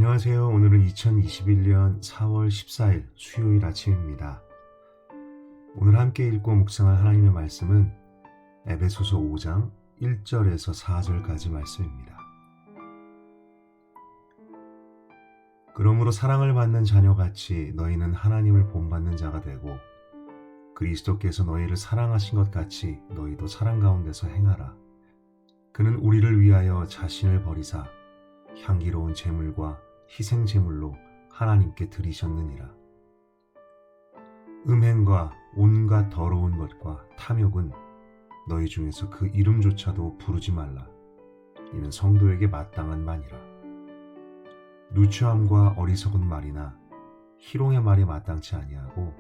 안녕하세요. 오늘은 2021년 4월 14일 수요일 아침입니다. 오늘 함께 읽고 묵상할 하나님의 말씀은 에베소서 5장 1절에서 4절까지 말씀입니다. 그러므로 사랑을 받는 자녀같이 너희는 하나님을 본받는 자가 되고 그리스도께서 너희를 사랑하신 것 같이 너희도 사랑 가운데서 행하라. 그는 우리를 위하여 자신을 버리사 향기로운 제물과 희생 제물로 하나님께 드리셨느니라. 음행과 온갖 더러운 것과 탐욕은 너희 중에서 그 이름조차도 부르지 말라. 이는 성도에게 마땅한 말이라. 누추함과 어리석은 말이나 희롱의 말이 마땅치 아니하고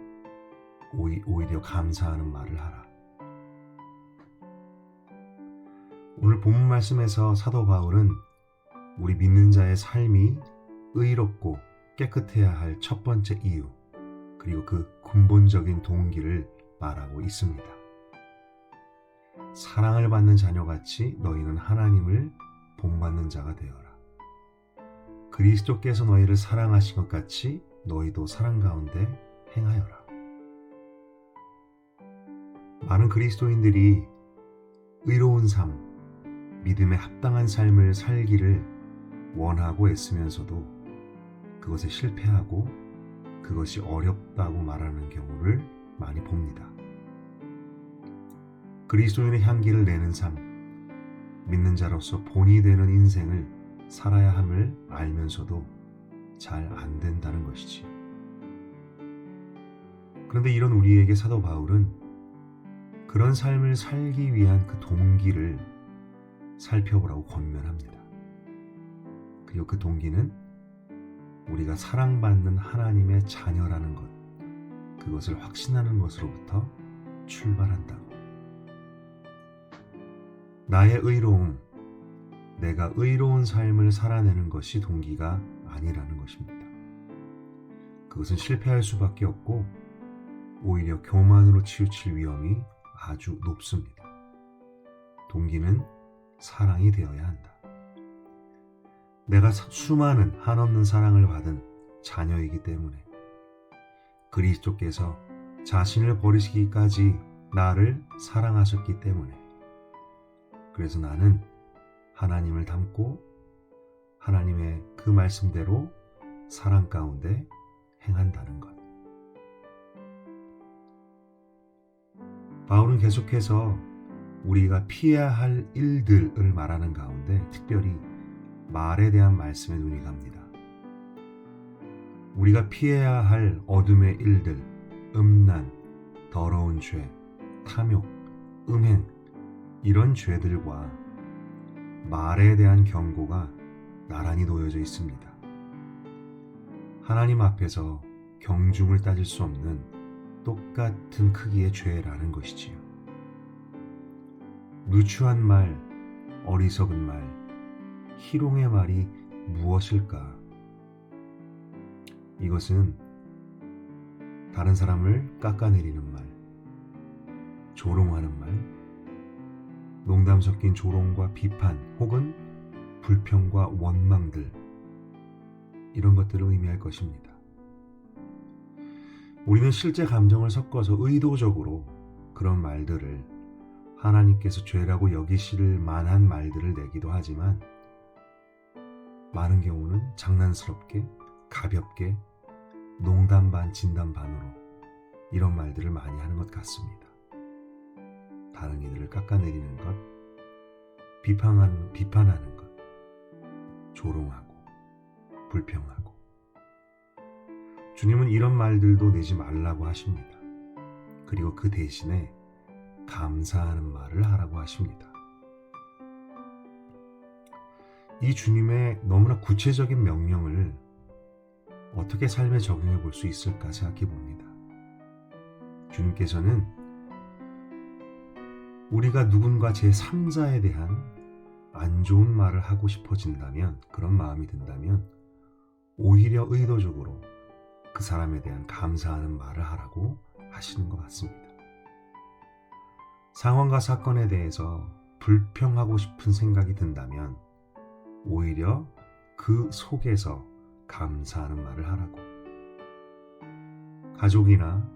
오히려 감사하는 말을 하라. 오늘 본문 말씀에서 사도 바울은 우리 믿는 자의 삶이 의롭고 깨끗해야 할 첫 번째 이유, 그리고 그 근본적인 동기를 말하고 있습니다. 사랑을 받는 자녀같이 너희는 하나님을 본받는 자가 되어라. 그리스도께서 너희를 사랑하신 것 같이 너희도 사랑 가운데 행하여라. 많은 그리스도인들이 의로운 삶, 믿음에 합당한 삶을 살기를 원하고 애쓰면서도 그것에 실패하고 그것이 어렵다고 말하는 경우를 많이 봅니다. 그리스도인의 향기를 내는 삶, 믿는 자로서 본이 되는 인생을 살아야 함을 알면서도 잘 안 된다는 것이지요. 그런데 이런 우리에게 사도 바울은 그런 삶을 살기 위한 그 동기를 살펴보라고 권면합니다. 그리고 그 동기는 우리가 사랑받는 하나님의 자녀라는 것, 그것을 확신하는 것으로부터 출발한다고. 나의 의로움, 내가 의로운 삶을 살아내는 것이 동기가 아니라는 것입니다. 그것은 실패할 수밖에 없고 오히려 교만으로 치우칠 위험이 아주 높습니다. 동기는 사랑이 되어야 한다. 내가 수많은 한없는 사랑을 받은 자녀이기 때문에 그리스도께서 자신을 버리시기까지 나를 사랑하셨기 때문에 그래서 나는 하나님을 닮고 하나님의 그 말씀대로 사랑 가운데 행한다는 것. 바울은 계속해서 우리가 피해야 할 일들을 말하는 가운데 특별히 말에 대한 말씀에 눈이 갑니다. 우리가 피해야 할 어둠의 일들, 음란, 더러운 죄, 탐욕, 음행, 이런 죄들과 말에 대한 경고가 나란히 놓여져 있습니다. 하나님 앞에서 경중을 따질 수 없는 똑같은 크기의 죄라는 것이지요. 누추한 말, 어리석은 말, 희롱의 말이 무엇일까? 이것은 다른 사람을 깎아내리는 말, 조롱하는 말, 농담 섞인 조롱과 비판 혹은 불평과 원망들, 이런 것들을 의미할 것입니다. 우리는 실제 감정을 섞어서 의도적으로 그런 말들을 하나님께서 죄라고 여기실 만한 말들을 내기도 하지만 많은 경우는 장난스럽게, 가볍게, 농담 반 진담 반으로 이런 말들을 많이 하는 것 같습니다. 다른 이들을 깎아내리는 것, 비판하는 것, 조롱하고 불평하고. 주님은 이런 말들도 내지 말라고 하십니다. 그리고 그 대신에 감사하는 말을 하라고 하십니다. 이 주님의 너무나 구체적인 명령을 어떻게 삶에 적용해 볼 수 있을까 생각해 봅니다. 주님께서는 우리가 누군가 제3자에 대한 안 좋은 말을 하고 싶어진다면, 그런 마음이 든다면 오히려 의도적으로 그 사람에 대한 감사하는 말을 하라고 하시는 것 같습니다. 상황과 사건에 대해서 불평하고 싶은 생각이 든다면 오히려 그 속에서 감사하는 말을 하라고. 가족이나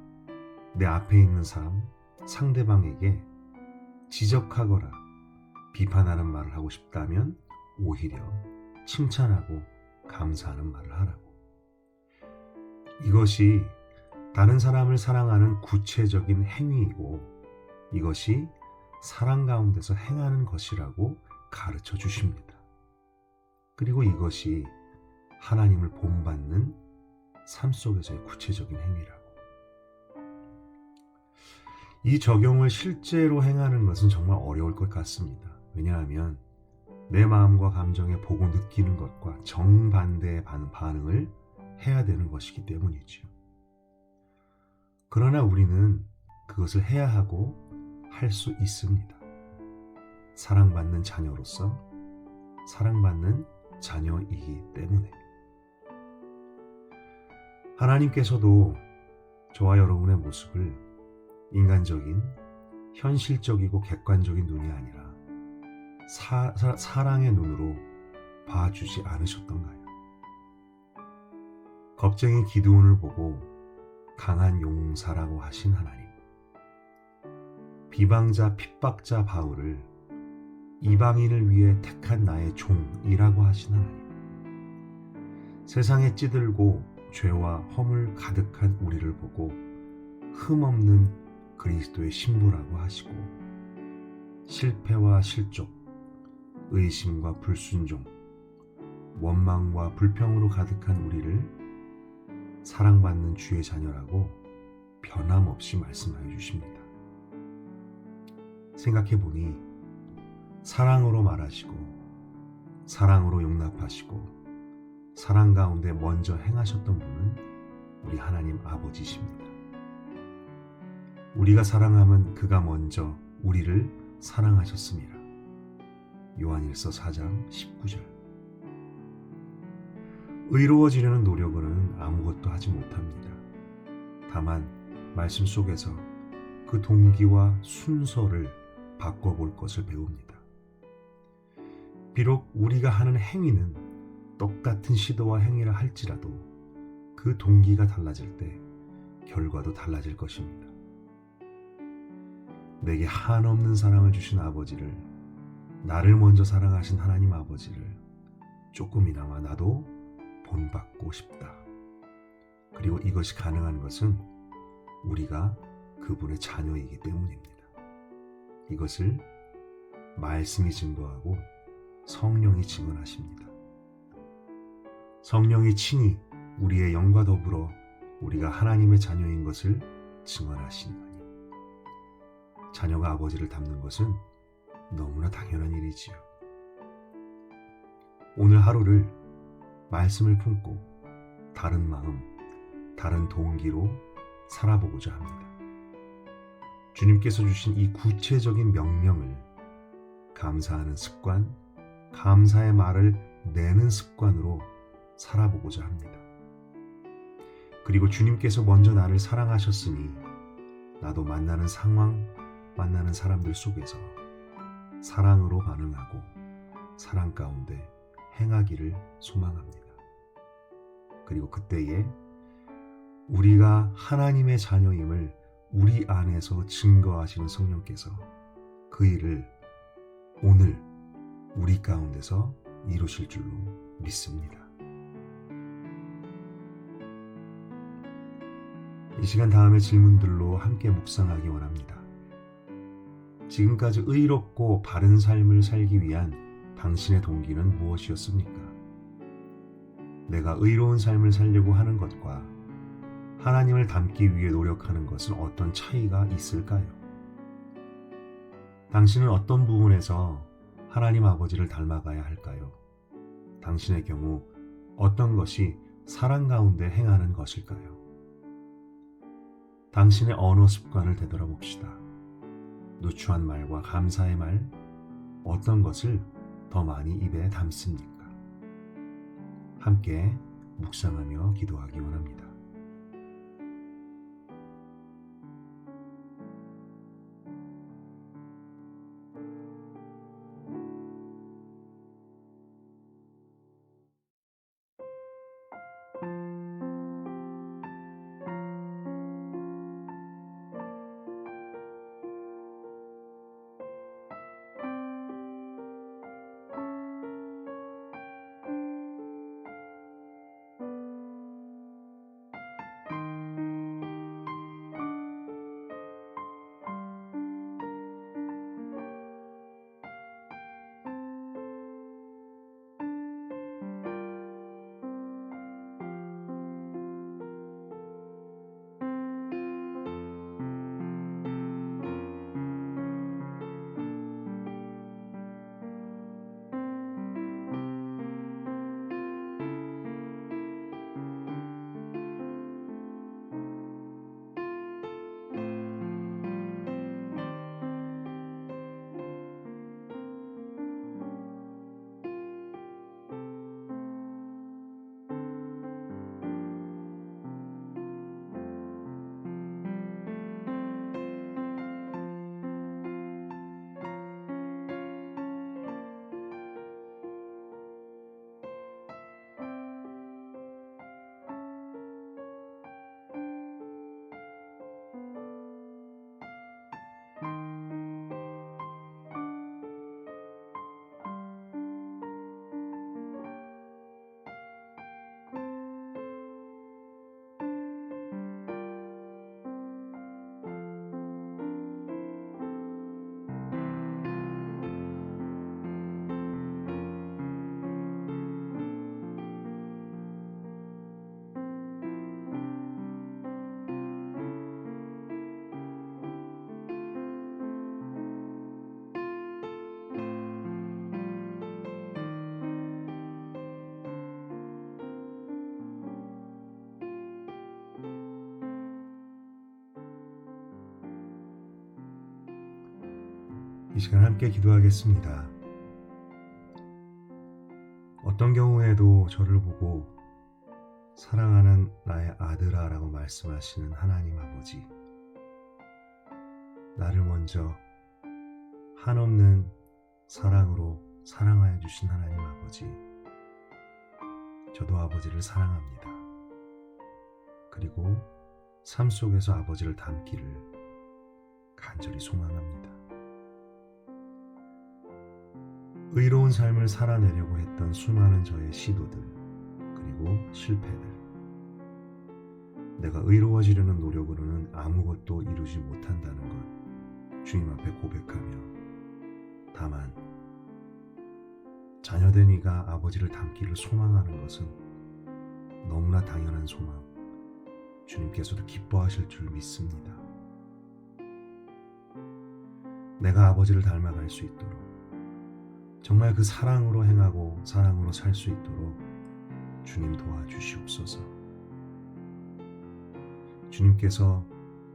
내 앞에 있는 사람, 상대방에게 지적하거나 비판하는 말을 하고 싶다면 오히려 칭찬하고 감사하는 말을 하라고. 이것이 다른 사람을 사랑하는 구체적인 행위이고 이것이 사랑 가운데서 행하는 것이라고 가르쳐 주십니다. 그리고 이것이 하나님을 본받는 삶 속에서의 구체적인 행위라고. 이 적용을 실제로 행하는 것은 정말 어려울 것 같습니다. 왜냐하면 내 마음과 감정에 보고 느끼는 것과 정반대의 반응을 해야 되는 것이기 때문이죠. 그러나 우리는 그것을 해야 하고 할 수 있습니다. 사랑받는 자녀로서 사랑받는 자녀이기 때문에. 하나님께서도 저와 여러분의 모습을 인간적인, 현실적이고 객관적인 눈이 아니라 사랑의 눈으로 봐주지 않으셨던가요? 겁쟁이 기드온을 보고 강한 용사라고 하신 하나님, 비방자 핍박자 바울을 이방인을 위해 택한 나의 종이라고 하신 하나님, 세상에 찌들고 죄와 허물 가득한 우리를 보고 흠없는 그리스도의 신부라고 하시고 실패와 실족, 의심과 불순종, 원망과 불평으로 가득한 우리를 사랑받는 주의 자녀라고 변함없이 말씀하여 주십니다. 생각해보니 사랑으로 말하시고 사랑으로 용납하시고 사랑 가운데 먼저 행하셨던 분은 우리 하나님 아버지십니다. 우리가 사랑하면 그가 먼저 우리를 사랑하셨습니다. 요한일서 4장 19절. 의로워지려는 노력으로는 아무것도 하지 못합니다. 다만 말씀 속에서 그 동기와 순서를 바꿔볼 것을 배웁니다. 비록 우리가 하는 행위는 똑같은 시도와 행위라 할지라도 그 동기가 달라질 때 결과도 달라질 것입니다. 내게 한없는 사랑을 주신 아버지를, 나를 먼저 사랑하신 하나님 아버지를 조금이나마 나도 본받고 싶다. 그리고 이것이 가능한 것은 우리가 그분의 자녀이기 때문입니다. 이것을 말씀이 증거하고 성령이 증언하십니다. 성령이 친히 우리의 영과 더불어 우리가 하나님의 자녀인 것을 증언하시니 자녀가 아버지를 닮는 것은 너무나 당연한 일이지요. 오늘 하루를 말씀을 품고 다른 마음, 다른 동기로 살아보고자 합니다. 주님께서 주신 이 구체적인 명령을 감사하는 습관, 감사의 말을 내는 습관으로 살아보고자 합니다. 그리고 주님께서 먼저 나를 사랑하셨으니 나도 만나는 상황, 만나는 사람들 속에서 사랑으로 반응하고 사랑 가운데 행하기를 소망합니다. 그리고 그때에 우리가 하나님의 자녀임을 우리 안에서 증거하시는 성령께서 그 일을 오늘 우리 가운데서 이루실 줄로 믿습니다. 이 시간 다음의 질문들로 함께 묵상하기 원합니다. 지금까지 의롭고 바른 삶을 살기 위한 당신의 동기는 무엇이었습니까? 내가 의로운 삶을 살려고 하는 것과 하나님을 닮기 위해 노력하는 것은 어떤 차이가 있을까요? 당신은 어떤 부분에서 하나님 아버지를 닮아가야 할까요? 당신의 경우 어떤 것이 사랑 가운데 행하는 것일까요? 당신의 언어 습관을 되돌아봅시다. 누추한 말과 감사의 말, 어떤 것을 더 많이 입에 담습니까? 함께 묵상하며 기도하기 원합니다. 이 시간 함께 기도하겠습니다. 어떤 경우에도 저를 보고 사랑하는 나의 아들아 라고 말씀하시는 하나님 아버지, 나를 먼저 한없는 사랑으로 사랑하여 주신 하나님 아버지, 저도 아버지를 사랑합니다. 그리고 삶 속에서 아버지를 닮기를 간절히 소망합니다. 의로운 삶을 살아내려고 했던 수많은 저의 시도들, 그리고 실패들, 내가 의로워지려는 노력으로는 아무것도 이루지 못한다는 것 주님 앞에 고백하며, 다만 자녀된 이가 아버지를 닮기를 소망하는 것은 너무나 당연한 소망, 주님께서도 기뻐하실 줄 믿습니다. 내가 아버지를 닮아갈 수 있도록, 정말 그 사랑으로 행하고 사랑으로 살 수 있도록 주님 도와주시옵소서. 주님께서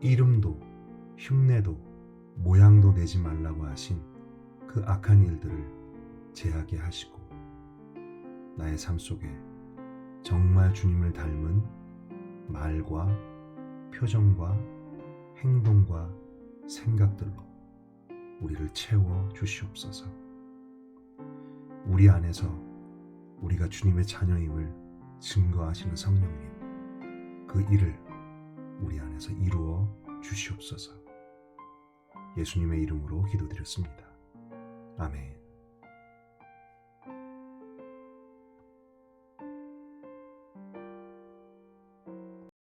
이름도 흉내도 모양도 내지 말라고 하신 그 악한 일들을 제하게 하시고, 나의 삶 속에 정말 주님을 닮은 말과 표정과 행동과 생각들로 우리를 채워 주시옵소서. 우리 안에서 우리가 주님의 자녀임을 증거하시는 성령님, 그 일을 우리 안에서 이루어 주시옵소서. 예수님의 이름으로 기도드렸습니다. 아멘.